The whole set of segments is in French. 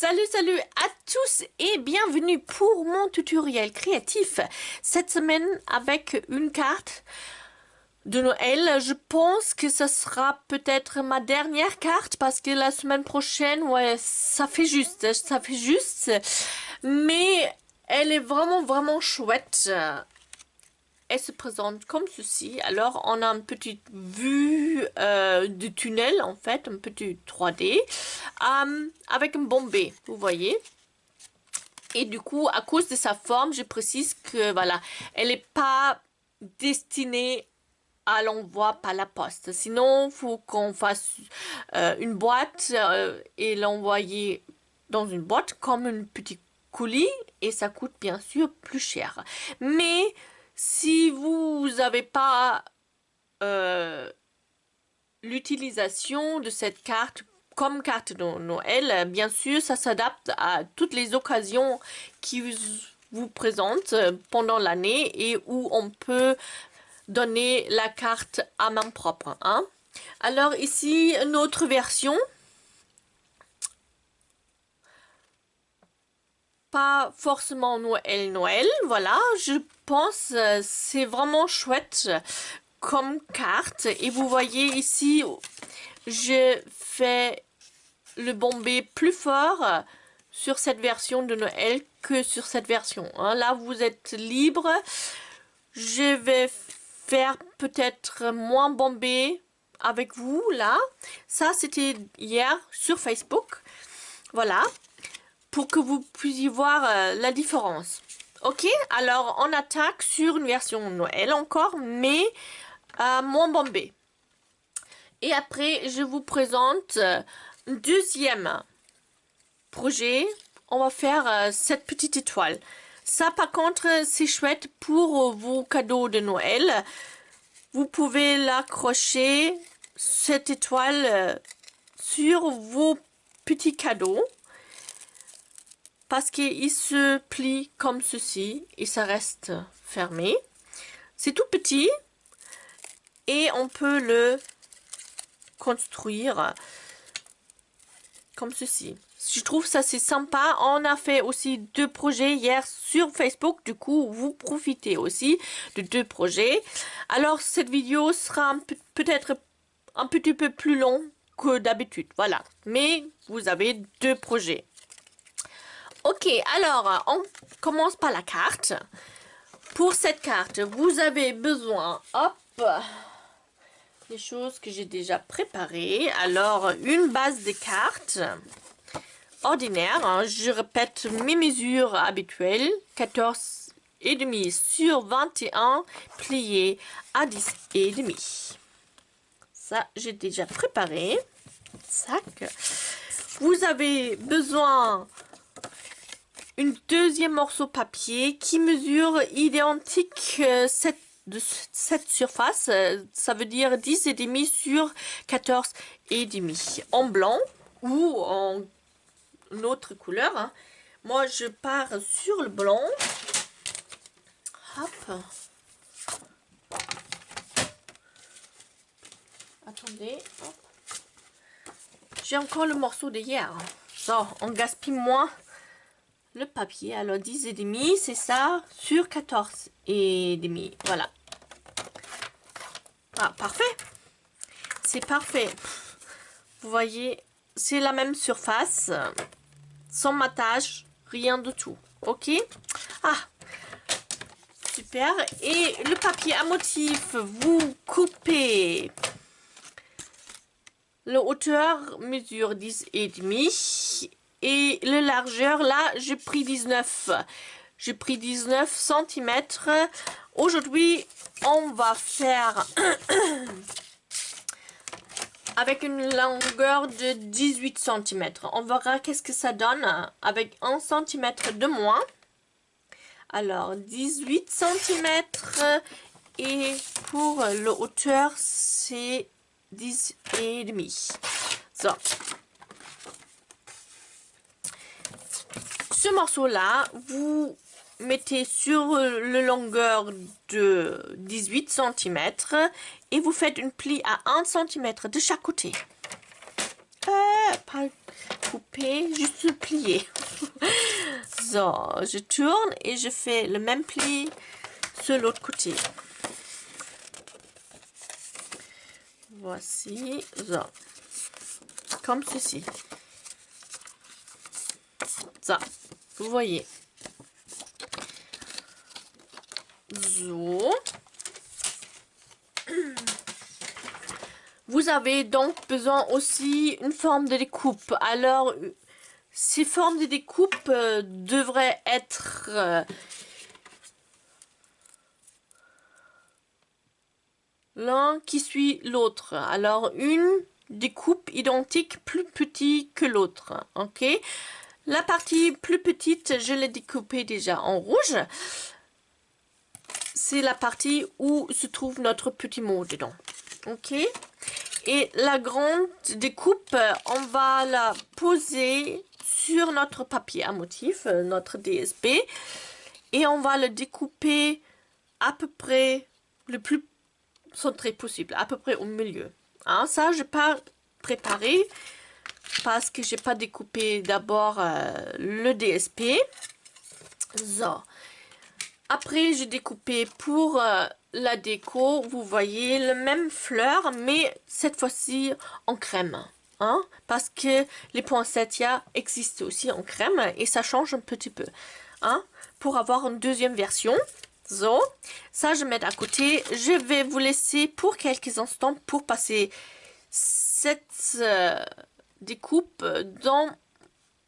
Salut à tous et bienvenue pour mon tutoriel créatif. Cette semaine avec une carte de Noël. Je pense que ce sera peut-être ma dernière carte parce que la semaine prochaine, ouais, ça fait juste. Mais elle est vraiment chouette. Elle se présente comme ceci. Alors, on a une petite vue de tunnel, en fait, un petit 3D, avec un bombé, vous voyez. Et du coup, à cause de sa forme, je précise que, voilà, elle n'est pas destinée à l'envoi par la poste. Sinon, il faut qu'on fasse une boîte et l'envoyer dans une boîte comme un petit colis, et ça coûte bien sûr plus cher. Mais si vous n'avez pas l'utilisation de cette carte comme carte de Noël, bien sûr, ça s'adapte à toutes les occasions qui vous présentent pendant l'année et où on peut donner la carte à main propre. Hein. Alors ici, une autre version. Pas forcément Noël, voilà, je pense c'est vraiment chouette comme carte. Et vous voyez ici, je fais le bombé plus fort sur cette version de Noël que sur cette version. Hein. Là, vous êtes libre. Je vais faire peut-être moins bombé avec vous, là. Ça, c'était hier sur Facebook. Voilà. Pour que vous puissiez voir la différence. Ok, alors on attaque sur une version Noël encore, mais moins bombée. Et après, je vous présente un deuxième projet. On va faire cette petite étoile. Ça, par contre, c'est chouette pour vos cadeaux de Noël. Vous pouvez l'accrocher, cette étoile, sur vos petits cadeaux. Parce qu'il se plie comme ceci et ça reste fermé. C'est tout petit et on peut le construire comme ceci. Je trouve ça c'est sympa. On a fait aussi 2 projets hier sur Facebook. Du coup, vous profitez aussi de 2 projets. Alors, cette vidéo sera peut-être un petit peu plus long que d'habitude. Voilà. Mais vous avez 2 projets. Ok, alors on commence par la carte. Pour cette carte, vous avez besoin, hop, des choses que j'ai déjà préparées. Alors, une base de cartes ordinaire. Hein, je répète mes mesures habituelles. 14,5 sur 21, plié à 10,5. Ça, j'ai déjà préparé. Sac. Vous avez besoin une deuxième morceau papier qui mesure identique de cette surface, ça veut dire 10,5 sur 14,5 en blanc ou en autre couleur. Hein. Moi, je pars sur le blanc. Hop. Attendez. Hop. J'ai encore le morceau d'hier. Ça, on gaspille moins le papier. Alors 10,5, c'est ça, sur 14,5. Voilà. Ah, parfait. C'est parfait. Vous voyez, c'est la même surface. Sans matage, rien du tout. Ok. Ah, super. Et le papier à motif, vous coupez. Le hauteur mesure 10,5. Et le largeur, là, j'ai pris 19. J'ai pris 19 cm. Aujourd'hui, on va faire avec une longueur de 18 cm. On verra qu'est-ce que ça donne avec 1 cm de moins. Alors, 18 cm. Et pour le hauteur, c'est 10,5. So. Ce morceau-là, vous mettez sur la longueur de 18 cm et vous faites une plie à 1 cm de chaque côté. Pas couper après juste plier. So, je tourne et je fais le même pli sur l'autre côté. Voici, so, comme ceci. Ça, vous voyez. So. Vous avez donc besoin aussi une forme de découpe. Alors, ces formes de découpe devraient être l'un qui suit l'autre. Alors, une découpe identique plus petite que l'autre. Ok. La partie plus petite, je l'ai découpée déjà en rouge. C'est la partie où se trouve notre petit mot dedans. Ok. Et la grande découpe, on va la poser sur notre papier à motif, notre DSP. Et on va le découper à peu près le plus centré possible, à peu près au milieu. Hein, ça, je n'ai pas préparé parce que je n'ai pas découpé d'abord le DSP. So. Après, j'ai découpé pour la déco, vous voyez, le même fleur, mais cette fois-ci en crème. Hein, parce que les poinsettias existent aussi en crème et ça change un petit peu. Hein, pour avoir une deuxième version. So, ça je mets à côté. Je vais vous laisser pour quelques instants pour passer cette découpe dans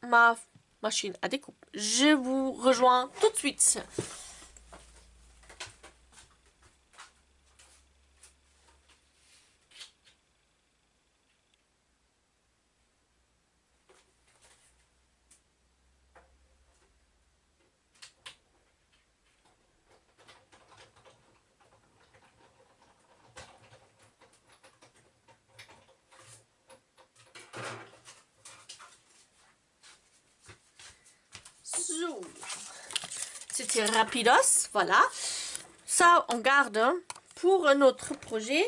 ma machine à découpe. Je vous rejoins tout de suite. So. C'était rapidos, voilà. Ça, on garde pour un autre projet.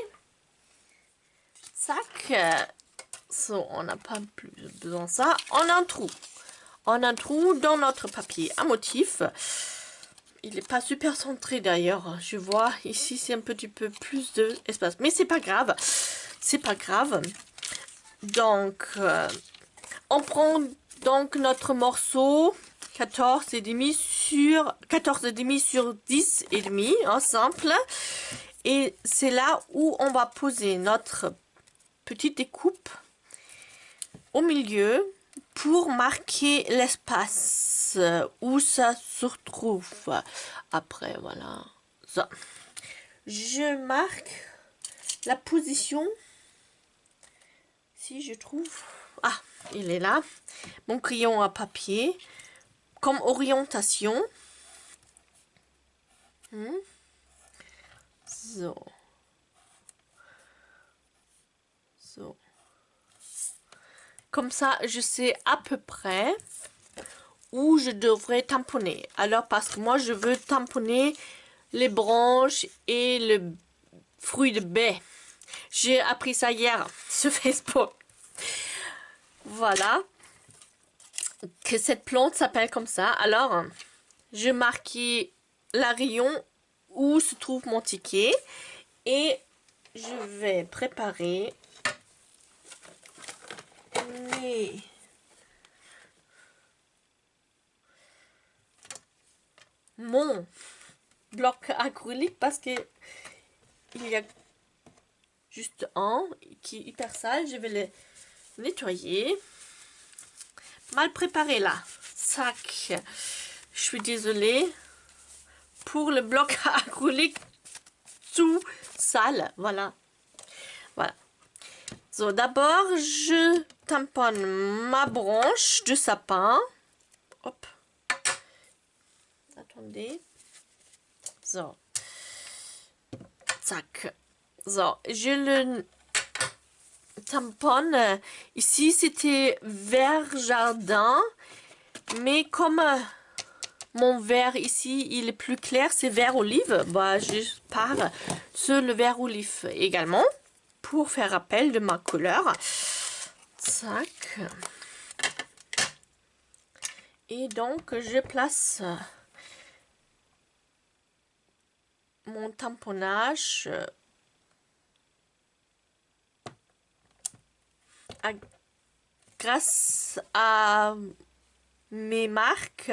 Sac. So, on n'a pas plus besoin de ça. On a un trou. On a un trou dans notre papier à motif. Il n'est pas super centré d'ailleurs. Je vois ici, c'est un petit peu plus d'espace. Mais c'est pas grave. C'est pas grave. Donc, on prend donc notre morceau 14,5 sur 14,5 sur 10,5, hein, simple. Et c'est là où on va poser notre petite découpe au milieu pour marquer l'espace où ça se retrouve. Après, voilà. Ça. Je marque la position. Si je trouve... Ah, il est là. Mon crayon à papier. Comme orientation. So. So. Comme ça, je sais à peu près où je devrais tamponner. Alors, parce que moi, je veux tamponner les branches et le fruit de baie. J'ai appris ça hier sur Facebook. Voilà. Que cette plante s'appelle comme ça. Alors, je marquais la rayon où se trouve mon ticket. Et je vais préparer mon bloc acrylique parce que il y a juste un qui est hyper sale. Je vais le nettoyer. Mal préparé là. Sac. Je suis désolée pour le bloc acrylique tout sale. Voilà. Voilà. So, d'abord, je tamponne ma branche de sapin. Hop. Attendez. So. Zack. So, je le tamponne. Ici, c'était vert jardin. Mais comme mon vert ici, il est plus clair, c'est vert olive. Bah, je pars sur le vert olive également. Pour faire appel de ma couleur. Zack. Et donc, je place mon tamponnage grâce à mes marques.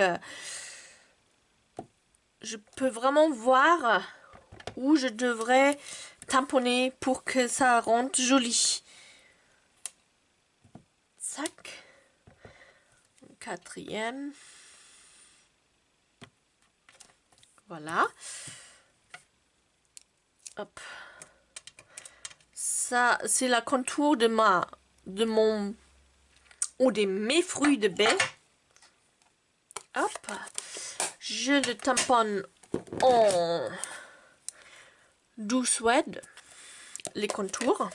Je peux vraiment voir où je devrais tamponner pour que ça rende joli. Tac. Quatrième. Voilà. Hop. Ça, c'est la contour de mon ou de mes fruits de baie. Hop. Je le tamponne en douce oued, les contours.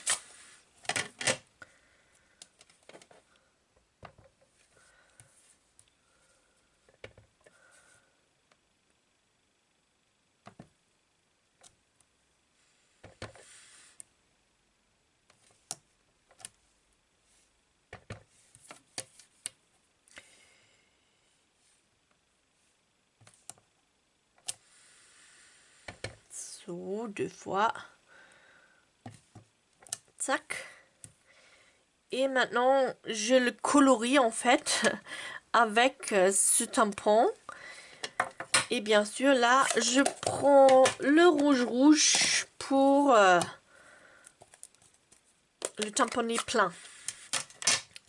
So, 2 fois. Tac. Et maintenant, je le colorie en fait avec ce tampon. Et bien sûr, là, je prends le rouge pour le tamponner plein.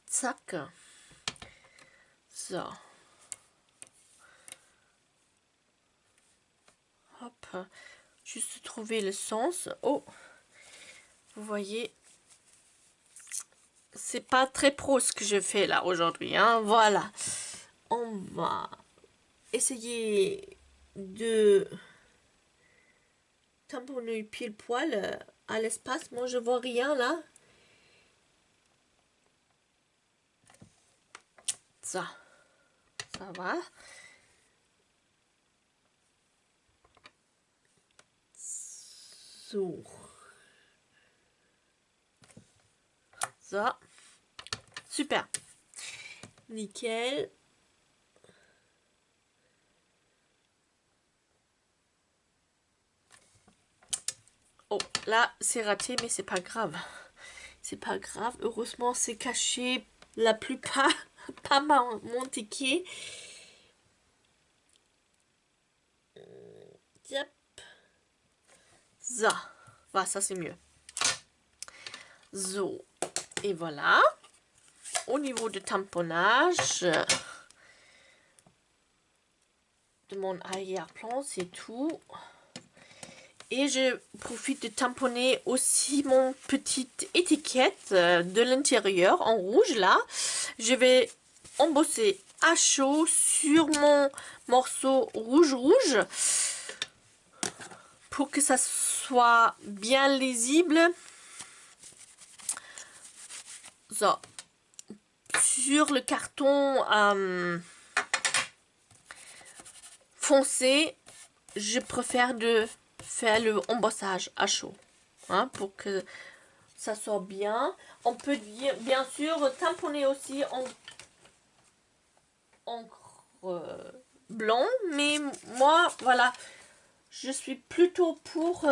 Tac. Ça. Hop. Juste trouver le sens. Oh. Vous voyez. C'est pas très pro ce que je fais là aujourd'hui. Hein. Voilà. On va essayer de tamponner pile poil à l'espace. Moi, je vois rien là. Ça va. So. Ça. Super. Nickel. Oh, là, c'est raté, mais c'est pas grave. C'est pas grave. Heureusement, c'est caché la plupart pas mon ticket. Yep. Ça. Voilà, ça c'est mieux. So. Et voilà. Au niveau du tamponnage de mon arrière-plan, c'est tout. Et je profite de tamponner aussi mon petite étiquette de l'intérieur en rouge là. Je vais embosser à chaud sur mon morceau rouge pour que ça soit bien lisible. Ça. Sur le carton foncé, je préfère de faire le embossage à chaud, hein, pour que ça soit bien. On peut bien sûr tamponner aussi en encre blanc, mais moi voilà, je suis plutôt pour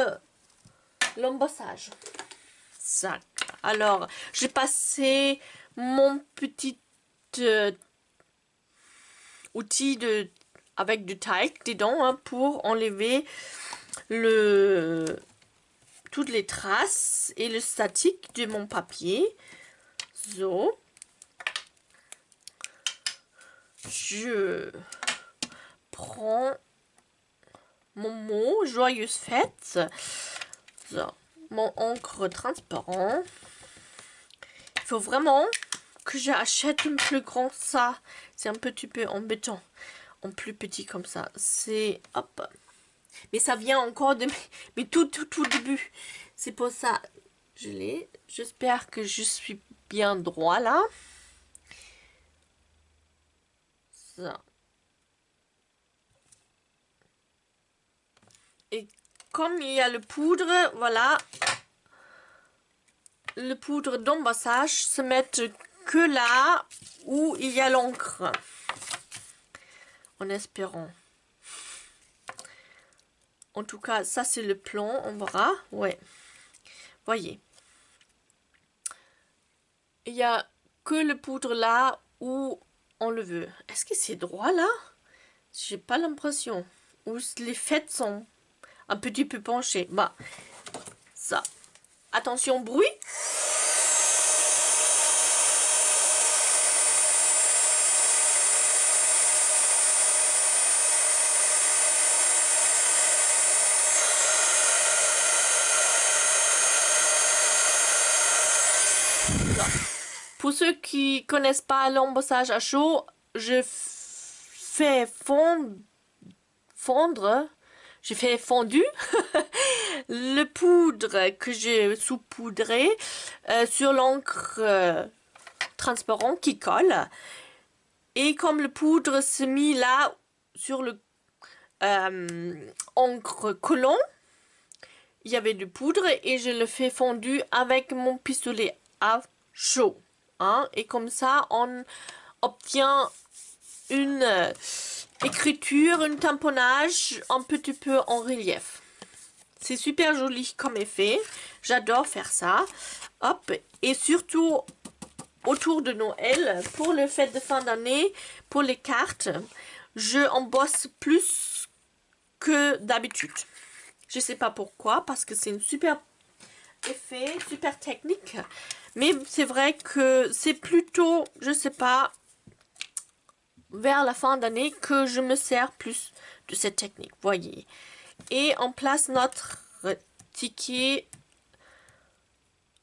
l'embossage. Ça. Alors, j'ai passé mon petit outil avec du teig dedans, hein, pour enlever toutes les traces et le statique de mon papier. So. Je prends mon mot joyeuse fête. So. Mon encre transparent. Il faut vraiment que j'achète un plus grand. Ça, c'est un petit peu embêtant. En plus petit comme ça. C'est... Hop. Mais ça vient encore de mes tout début. C'est pour ça. Je l'ai. J'espère que je suis bien droit là. Ça. Et comme il y a le poudre, voilà. Le poudre d'embossage se met que là où il y a l'encre. En espérant. En tout cas, ça c'est le plan, on verra. Ouais. Voyez. Il n'y a que le poudre là où on le veut. Est-ce que c'est droit là? J'ai pas l'impression. Ou les fêtes sont un petit peu penchées. Bah, ça. Attention, bruit. Pour ceux qui connaissent pas l'embossage à chaud, je fais fondre, je fais fondu le poudre que j'ai saupoudré sur l'encre transparent qui colle. Et comme le poudre se mit là sur le encre collant, il y avait du poudre et je le fais fondu avec mon pistolet à chaud. Hein, et comme ça, on obtient une écriture, un tamponnage un petit peu en relief. C'est super joli comme effet. J'adore faire ça. Hop. Et surtout, autour de Noël, pour le fête de fin d'année, pour les cartes, je embosse plus que d'habitude. Je sais pas pourquoi, parce que c'est une super effet, super technique. Mais c'est vrai que c'est plutôt, je sais pas, vers la fin d'année que je me sers plus de cette technique, voyez. Et on place notre ticket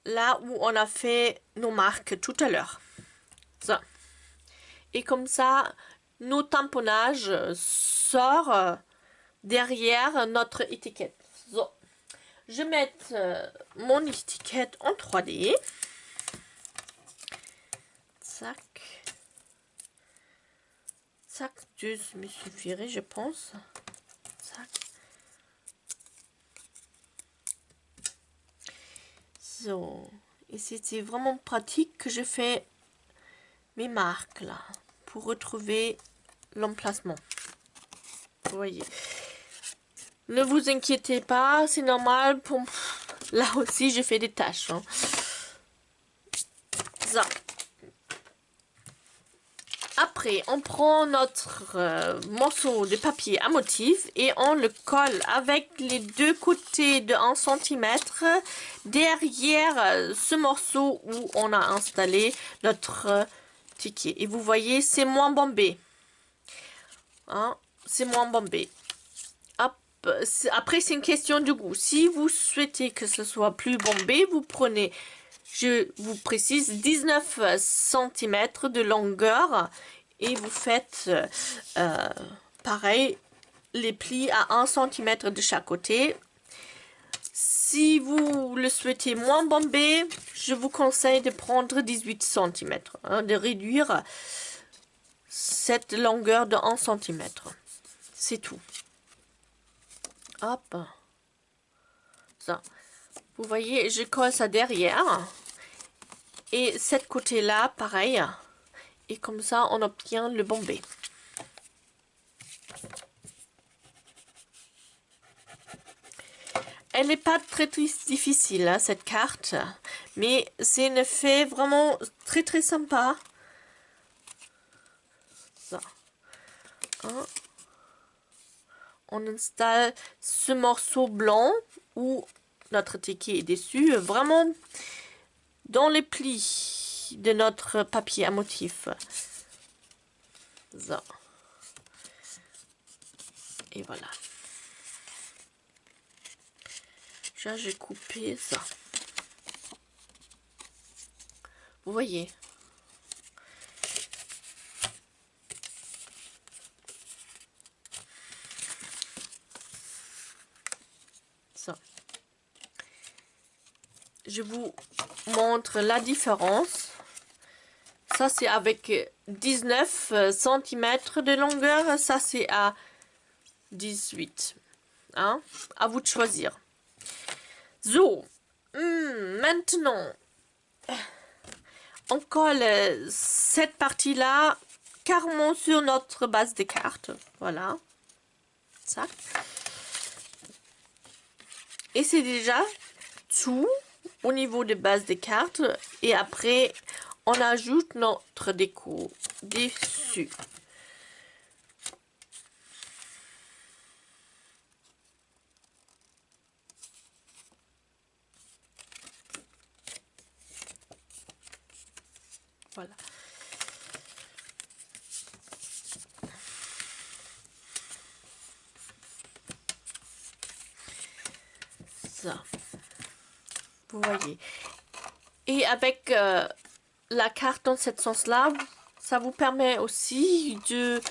là où on a fait nos marques tout à l'heure. Ça. Et comme ça, nos tamponnages sortent derrière notre étiquette. So. Je mets mon étiquette en 3D. Zac. Zac, 2 me suffirait, je pense. Zac. So. Et c'était vraiment pratique que je fais mes marques là pour retrouver l'emplacement. Vous voyez. Ne vous inquiétez pas, c'est normal. Pour... Là aussi, je fais des tâches. Hein. Ça. Après, on prend notre morceau de papier à motif et on le colle avec les deux côtés de 1 cm derrière ce morceau où on a installé notre ticket. Et vous voyez, c'est moins bombé. Hein, c'est moins bombé. Hop. Après, c'est une question de goût. Si vous souhaitez que ce soit plus bombé, vous prenez... Je vous précise 19 cm de longueur et vous faites pareil les plis à 1 cm de chaque côté. Si vous le souhaitez moins bombé, je vous conseille de prendre 18 cm, hein, de réduire cette longueur de 1 cm. C'est tout. Hop. Ça. Vous voyez, je colle ça derrière. Et cette côté-là, pareil. Et comme ça, on obtient le bombé. Elle n'est pas très difficile, hein, cette carte. Mais c'est un effet vraiment très très sympa. Ça. Hein. On installe ce morceau blanc où notre ticket est dessus. Vraiment... dans les plis de notre papier à motif. Ça. Et voilà. J'ai coupé ça. Vous voyez. Ça. Je vous montre la différence. Ça, c'est avec 19 cm de longueur. Ça, c'est à 18. Hein? À vous de choisir. So. Maintenant, on colle cette partie-là carrément sur notre base de cartes. Voilà. Ça. Et c'est déjà tout au niveau de base de cartes. Et après, on ajoute notre déco dessus. Voilà. Ça. Vous voyez. Et avec la carte dans ce sens-là, ça vous permet aussi de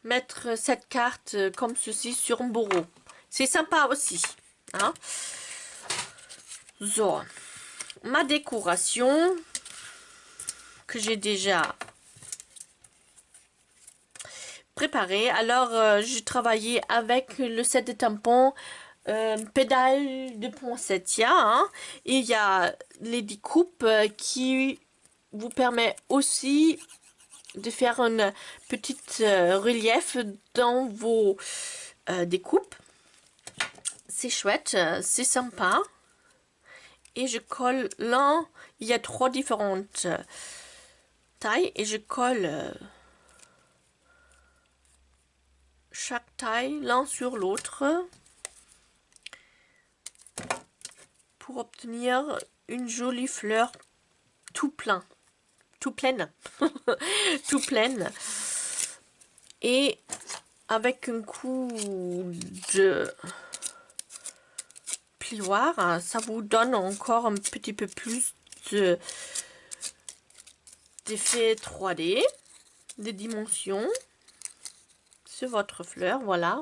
mettre cette carte comme ceci sur un bureau. C'est sympa aussi. Hein? So. Ma décoration que j'ai déjà préparée. Alors, j'ai travaillé avec le set de tampons, pédale de poinsettia. Hein? Et il y a les découpes qui vous permet aussi de faire une petite relief dans vos découpes. C'est chouette, c'est sympa. Et je colle là, il y a 3 différentes tailles et je colle chaque taille l'un sur l'autre pour obtenir une jolie fleur tout pleine, tout pleine. Et avec un coup de plioir, ça vous donne encore un petit peu plus d'effet 3D, de dimensions sur votre fleur, voilà.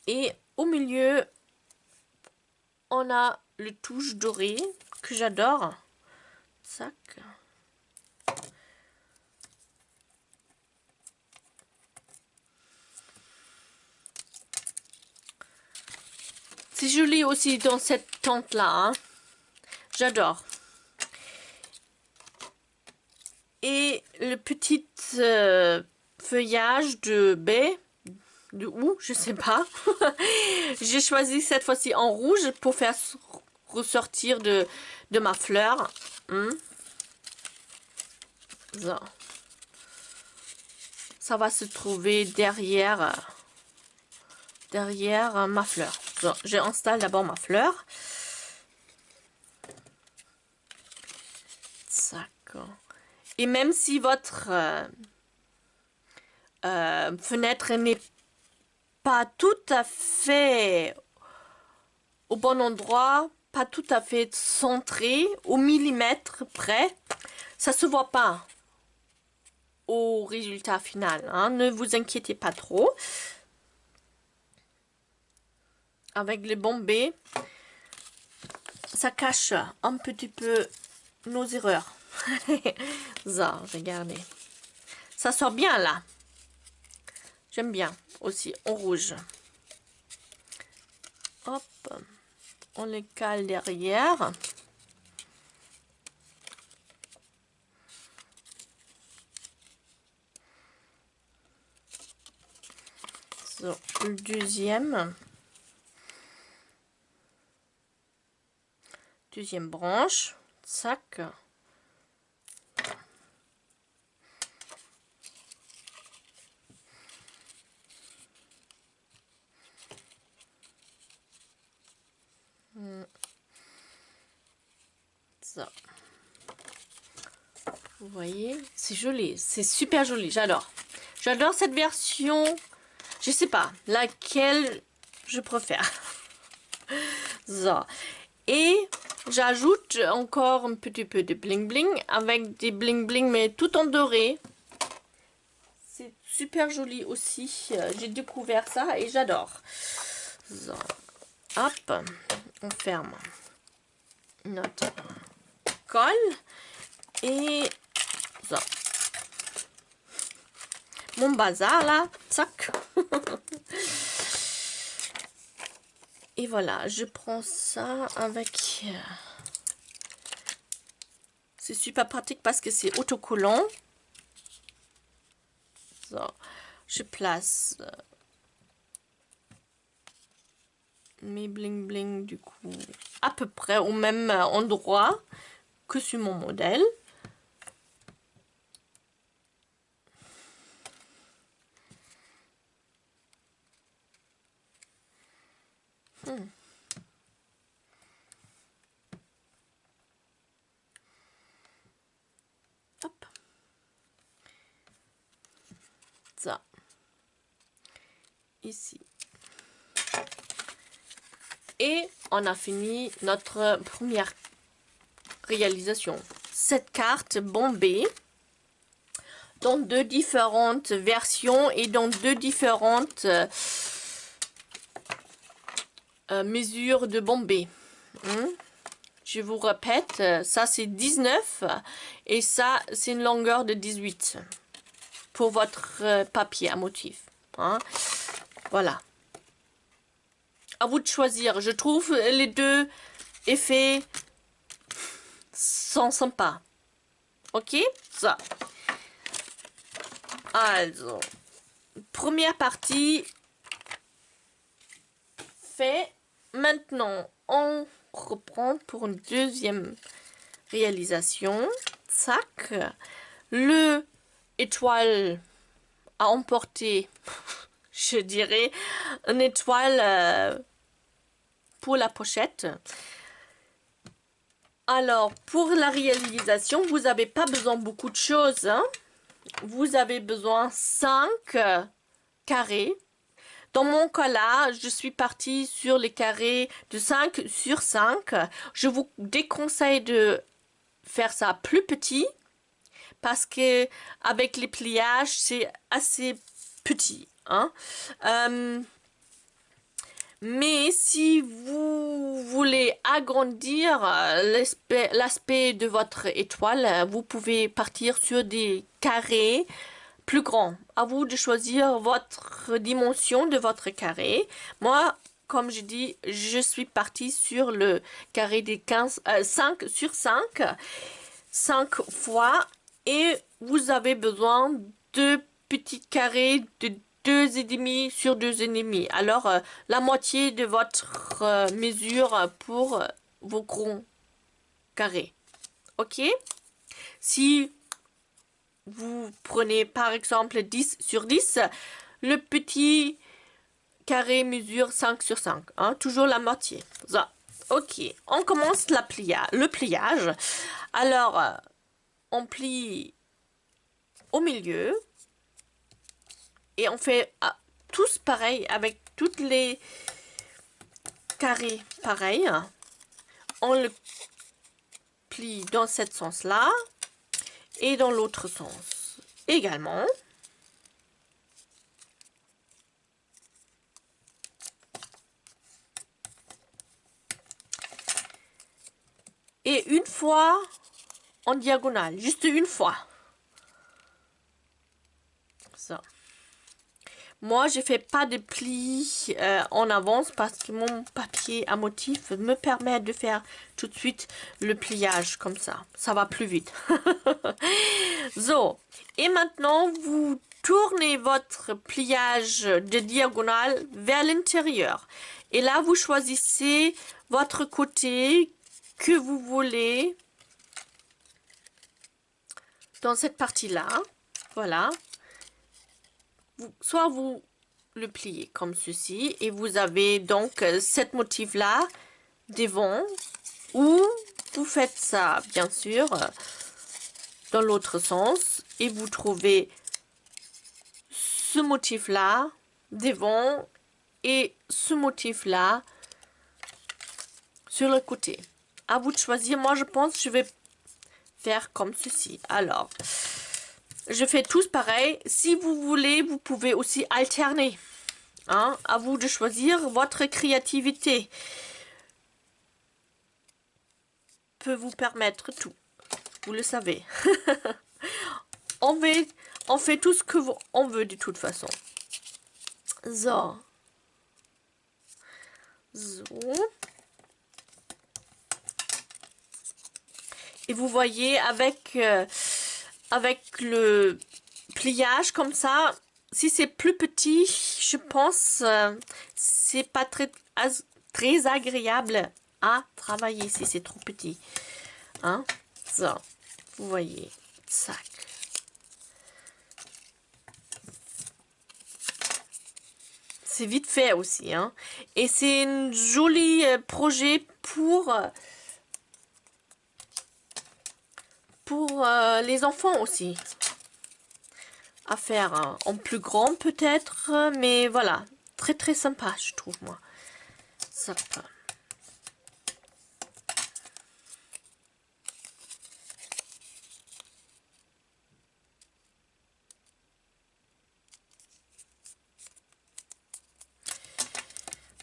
Et au milieu, on a le touche doré que j'adore. Sac. C'est joli aussi dans cette tente là, hein. J'adore. Et le petit feuillage de baie, de où, je sais pas. J'ai choisi cette fois-ci en rouge pour faire ressortir de ma fleur. So. Ça va se trouver derrière ma fleur. So, j'installe d'abord ma fleur. D'accord. Et même si votre fenêtre n'est pas tout à fait au bon endroit, pas tout à fait centré, au millimètre près, ça se voit pas au résultat final. Hein. Ne vous inquiétez pas trop. Avec les bombés, ça cache un petit peu nos erreurs. Ça, regardez. Ça sort bien là. J'aime bien aussi en rouge. Hop. On les cale derrière. So, le deuxième branche. Sac. Ça. Vous voyez, c'est joli, c'est super joli, j'adore. J'adore cette version, je sais pas laquelle je préfère. Ça. Et j'ajoute encore un petit peu de bling bling avec des bling bling mais tout en doré. C'est super joli aussi, j'ai découvert ça et j'adore. Ça. Hop, on ferme notre colle et ça. Mon bazar là, tac. Et voilà, je prends ça avec... C'est super pratique parce que c'est autocollant. So, je place mes bling bling du coup à peu près au même endroit que sur mon modèle. Hop. Ça. Ici. Et on a fini notre première réalisation. Cette carte bombée dans deux différentes versions et dans deux différentes mesures de bombée. Je vous répète, ça c'est 19 et ça c'est une longueur de 18 pour votre papier à motif. Hein. Voilà. À vous de choisir. Je trouve les deux effets sont sympas. Ok? Ça. Also. Première partie fait. Maintenant, on reprend pour une deuxième réalisation. Sac. Le étoile à emporter, je dirais, une étoile pour la pochette. Alors, pour la réalisation, vous n'avez pas besoin de beaucoup de choses. Hein. Vous avez besoin 5 carrés. Dans mon cas là, je suis partie sur les carrés de 5 sur 5. Je vous déconseille de faire ça plus petit parce que avec les pliages, c'est assez petit. Hein. Mais si vous voulez agrandir l'aspect de votre étoile, vous pouvez partir sur des carrés plus grands. À vous de choisir votre dimension de votre carré. Moi, comme je dis, je suis partie sur le carré des 5 sur 5, 5 fois. Et vous avez besoin de petits carrés de 2,5 sur 2,5. Alors, la moitié de votre mesure pour vos gros carrés. Ok? Si vous prenez par exemple 10 sur 10, le petit carré mesure 5 sur 5. Hein? Toujours la moitié. Ça. Ok, on commence le pliage. Alors, on plie au milieu. Et on fait tous pareil avec toutes les carrés pareils. On le plie dans ce sens-là et dans l'autre sens également. Et une fois en diagonale, juste une fois. Ça. Moi, je fais pas de plis en avance parce que mon papier à motif me permet de faire tout de suite le pliage comme ça. Ça va plus vite. So. Et maintenant, vous tournez votre pliage de diagonale vers l'intérieur. Et là, vous choisissez votre côté que vous voulez dans cette partie-là. Voilà. Soit vous le pliez comme ceci et vous avez donc cette motif là devant, ou vous faites ça bien sûr dans l'autre sens et vous trouvez ce motif là devant et ce motif là sur le côté. À vous de choisir. Moi je pense que je vais faire comme ceci. Alors je fais tous pareil. Si vous voulez, vous pouvez aussi alterner. Hein? À vous de choisir. Votre créativité peut vous permettre tout. Vous le savez. on fait tout ce que on veut de toute façon. So. So. Et vous voyez avec le pliage comme ça, si c'est plus petit, je pense c'est pas très agréable à travailler si c'est trop petit. Hein? Ça, vous voyez, sac. C'est vite fait aussi, hein. Et c'est un joli projet pour les enfants aussi. À faire hein, en plus grand peut-être, mais voilà. Très très sympa, je trouve, moi. Ça peut.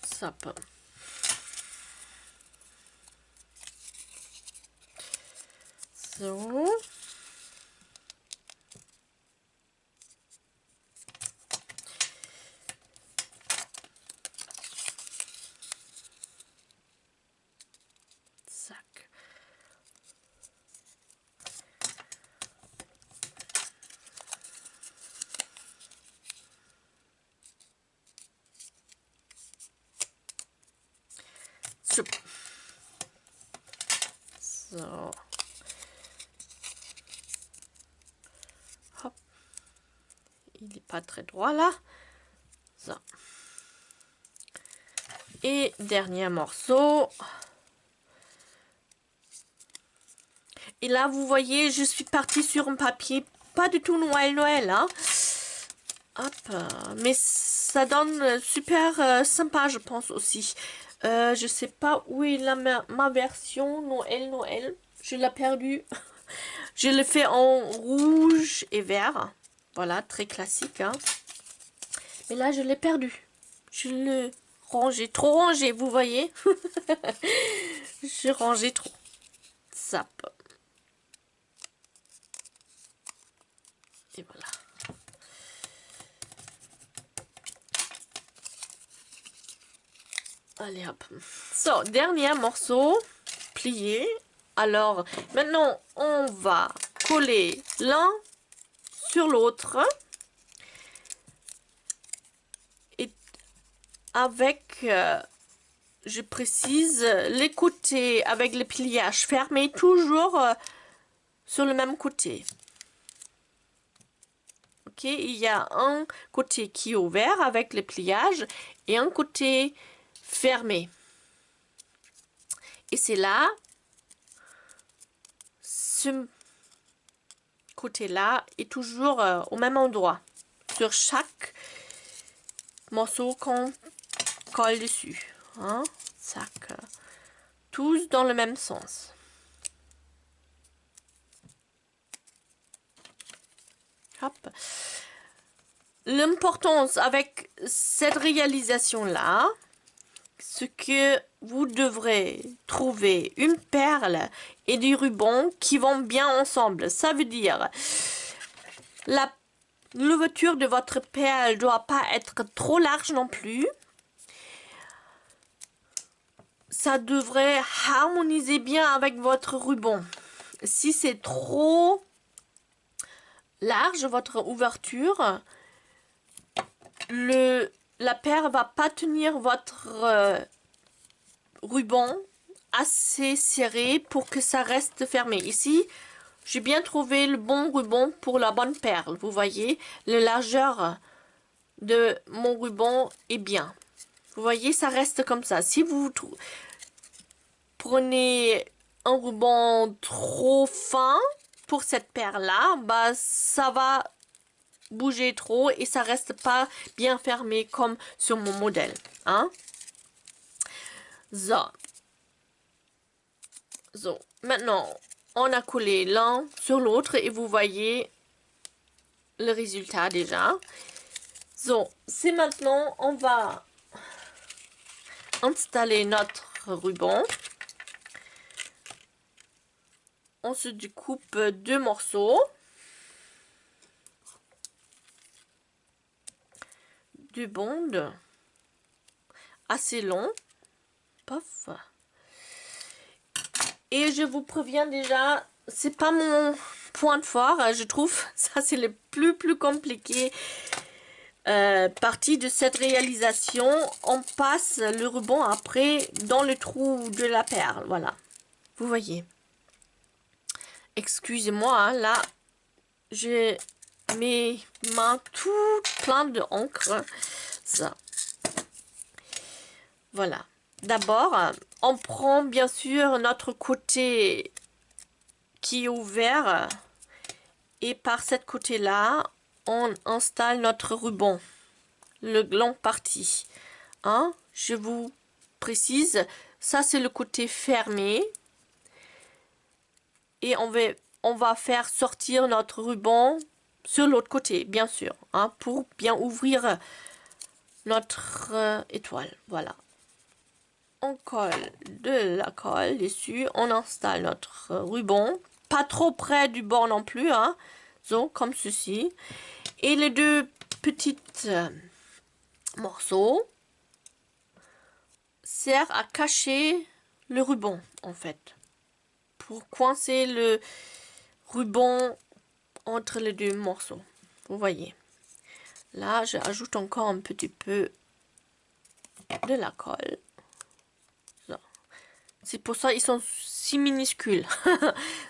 Ça peut. So. Zack. Super. So. Hop. Il n'est pas très droit là. Ça. Et dernier morceau. Et là, vous voyez, je suis partie sur un papier pas du tout Noël, hein. Hop. Mais ça donne super sympa, je pense aussi. Je sais pas où est ma version Noël. Je l'ai perdue. Je l'ai fait en rouge et vert. Voilà, très classique, hein. Mais là, je l'ai perdu. Je l'ai rangé, trop rangé, vous voyez. Je rangeais trop. Zap. Et voilà. Allez hop. So, dernier morceau. Plié. Alors, maintenant, on va coller l'un sur l'autre. Et avec, je précise, les côtés avec le pliage fermé, toujours sur le même côté. Ok, il y a un côté qui est ouvert avec le pliage et un côté fermé. Et c'est là, ce côté-là est toujours au même endroit. Sur chaque morceau qu'on colle dessus. Hein? Sac. Tous dans le même sens. Hop. L'importance avec cette réalisation-là, ce que vous devrez trouver une perle et des rubans qui vont bien ensemble. Ça veut dire l'ouverture de votre perle ne doit pas être trop large non plus. Ça devrait harmoniser bien avec votre ruban. Si c'est trop large, votre ouverture, la perle va pas tenir votre ruban assez serré pour que ça reste fermé. Ici, j'ai bien trouvé le bon ruban pour la bonne perle. Vous voyez, la largeur de mon ruban est bien. Vous voyez, ça reste comme ça. Si vous prenez un ruban trop fin pour cette perle-là, bah, ça va bouger trop et ça reste pas bien fermé comme sur mon modèle. Hein? So. So. Maintenant, on a collé l'un sur l'autre et vous voyez le résultat déjà. So, c'est maintenant, on va installer notre ruban. On se découpe deux morceaux. Du bond assez long. Pof. Et je vous préviens déjà, c'est pas mon point fort, je trouve. Ça, c'est le plus compliqué partie de cette réalisation. On passe le ruban après dans le trou de la perle. Voilà. Vous voyez. Excusez-moi, hein, là, j'ai mes mains toutes pleines d'encre. Ça. Voilà. D'abord, on prend bien sûr notre côté qui est ouvert et par cette côté-là, on installe notre ruban, le long parti. Hein? Je vous précise, ça c'est le côté fermé et on va faire sortir notre ruban sur l'autre côté, bien sûr, hein, pour bien ouvrir notre étoile. Voilà. On colle de la colle dessus, on installe notre ruban, pas trop près du bord non plus, hein, donc comme ceci. Et les deux petites morceaux servent à cacher le ruban en fait, pour coincer le ruban entre les deux morceaux. Vous voyez, là j'ajoute encore un petit peu de la colle. C'est pour ça ils sont si minuscules.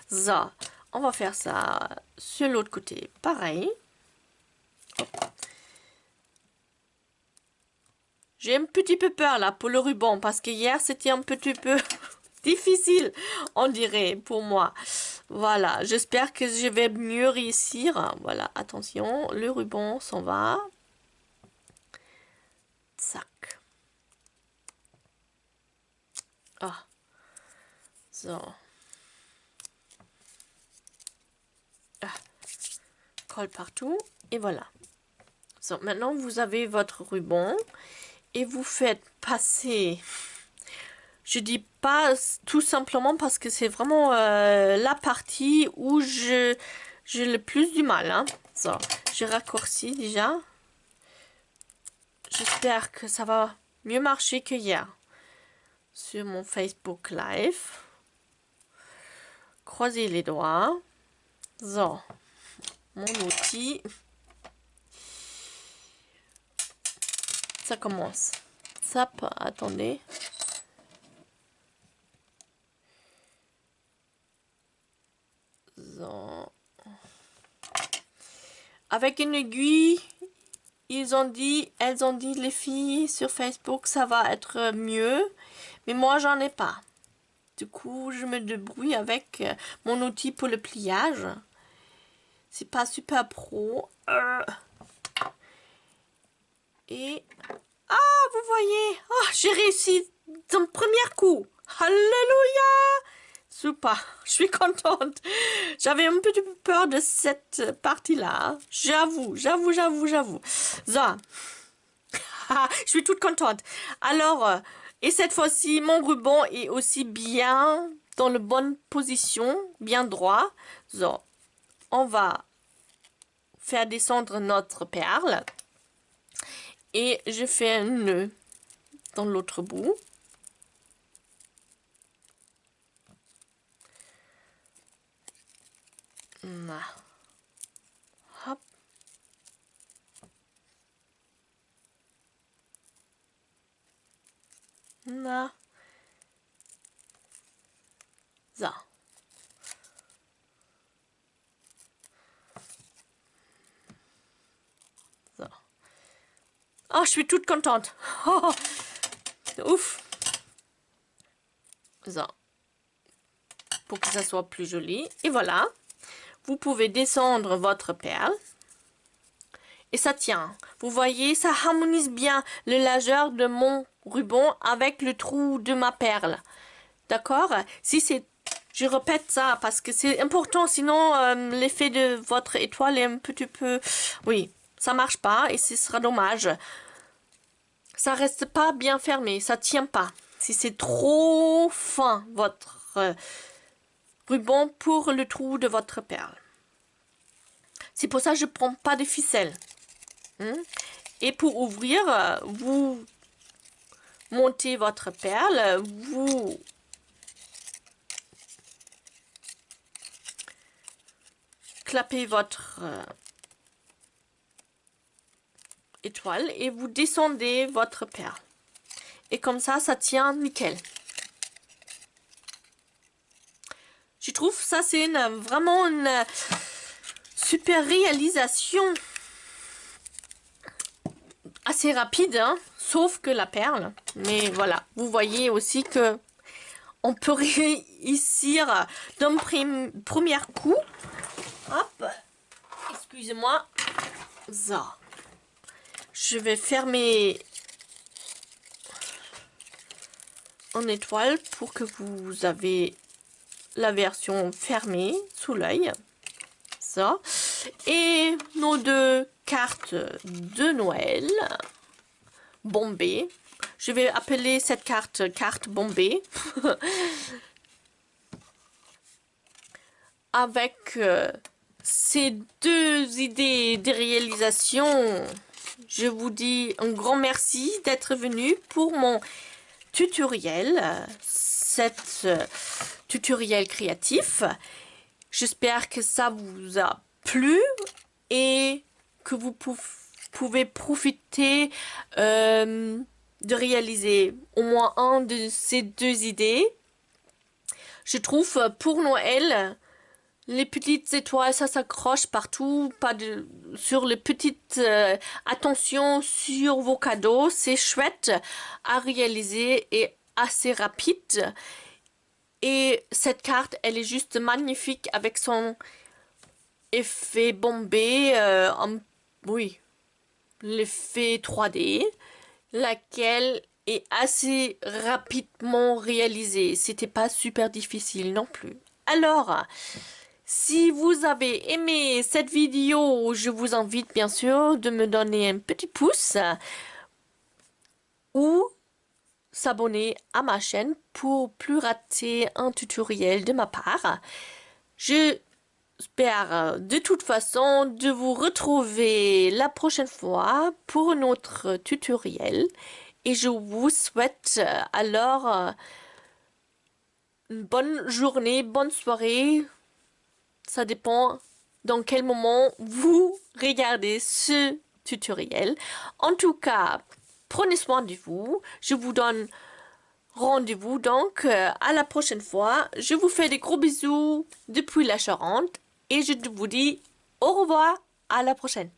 Ça, on va faire ça sur l'autre côté. Pareil. J'ai un petit peu peur là pour le ruban parce que hier c'était un petit peu difficile, on dirait, pour moi. Voilà, j'espère que je vais mieux réussir. Voilà, attention, le ruban s'en va. Sac. Ah. So. Ah. Colle partout. Et voilà. So, maintenant, vous avez votre ruban. Et vous faites passer... Je dis pas tout simplement parce que c'est vraiment la partie où j'ai le plus du mal. Hein. So, j'ai raccourci déjà. J'espère que ça va mieux marcher que hier sur mon Facebook Live. Croisez les doigts. So, mon outil. Ça commence. Ça, attendez. So. Avec une aiguille, elles ont dit, les filles sur Facebook, ça va être mieux. Mais moi, j'en ai pas. Du coup, je me débrouille avec mon outil pour le pliage. C'est pas super pro. Et... Ah, vous voyez. Oh, j'ai réussi d'un premier coup. Alléluia. Super. Je suis contente. J'avais un petit peu peur de cette partie-là. J'avoue. So. Je suis toute contente. Alors, et cette fois-ci, mon ruban est aussi bien dans la bonne position, bien droit. So. On va faire descendre notre perle. Et je fais un nœud dans l'autre bout. Là. Hop. Là. Ça. Ça. Oh, je suis toute contente. Oh, ouf. Ça. Pour que ça soit plus joli. Et voilà. Vous pouvez descendre votre perle. Et ça tient. Vous voyez, ça harmonise bien le largeur de mon ruban avec le trou de ma perle. D'accord? Si c'est... Je répète ça parce que c'est important. Sinon, l'effet de votre étoile est un petit peu... Oui, ça marche pas et ce sera dommage. Ça reste pas bien fermé. Ça tient pas. Si c'est trop fin, votre ruban pour le trou de votre perle. C'est pour ça que je prends pas de ficelle. Et pour ouvrir, vous montez votre perle, vous clapez votre étoile et vous descendez votre perle. Et comme ça tient nickel. Je trouve ça c'est vraiment une super réalisation. Assez rapide, hein, sauf que la perle. Mais voilà, vous voyez aussi que on peut réussir d'un premier coup. Hop, excusez-moi. Ça. Je vais fermer en étoile pour que vous avez la version fermée sous l'œil. Ça. Et nos deux cartes de Noël. Bombay. Je vais appeler cette carte Bombay. Avec ces deux idées de réalisation, je vous dis un grand merci d'être venu pour mon tutoriel, cet tutoriel créatif. J'espère que ça vous a plu et que vous pouvez profiter de réaliser au moins un de ces deux idées. Je trouve pour Noël, les petites étoiles, ça s'accroche partout, sur les petites attention sur vos cadeaux. C'est chouette à réaliser et assez rapide. Et cette carte, elle est juste magnifique avec son effet bombé, oui, l'effet 3D, laquelle est assez rapidement réalisée. C'était pas super difficile non plus. Alors, si vous avez aimé cette vidéo, je vous invite bien sûr de me donner un petit pouce ou s'abonner à ma chaîne pour plus rater un tutoriel de ma part. J'espère de toute façon de vous retrouver la prochaine fois pour un autre tutoriel et je vous souhaite alors une bonne journée, bonne soirée. Ça dépend dans quel moment vous regardez ce tutoriel. En tout cas, prenez soin de vous. Je vous donne rendez-vous donc à la prochaine fois. Je vous fais des gros bisous depuis la Charente et je vous dis au revoir, à la prochaine.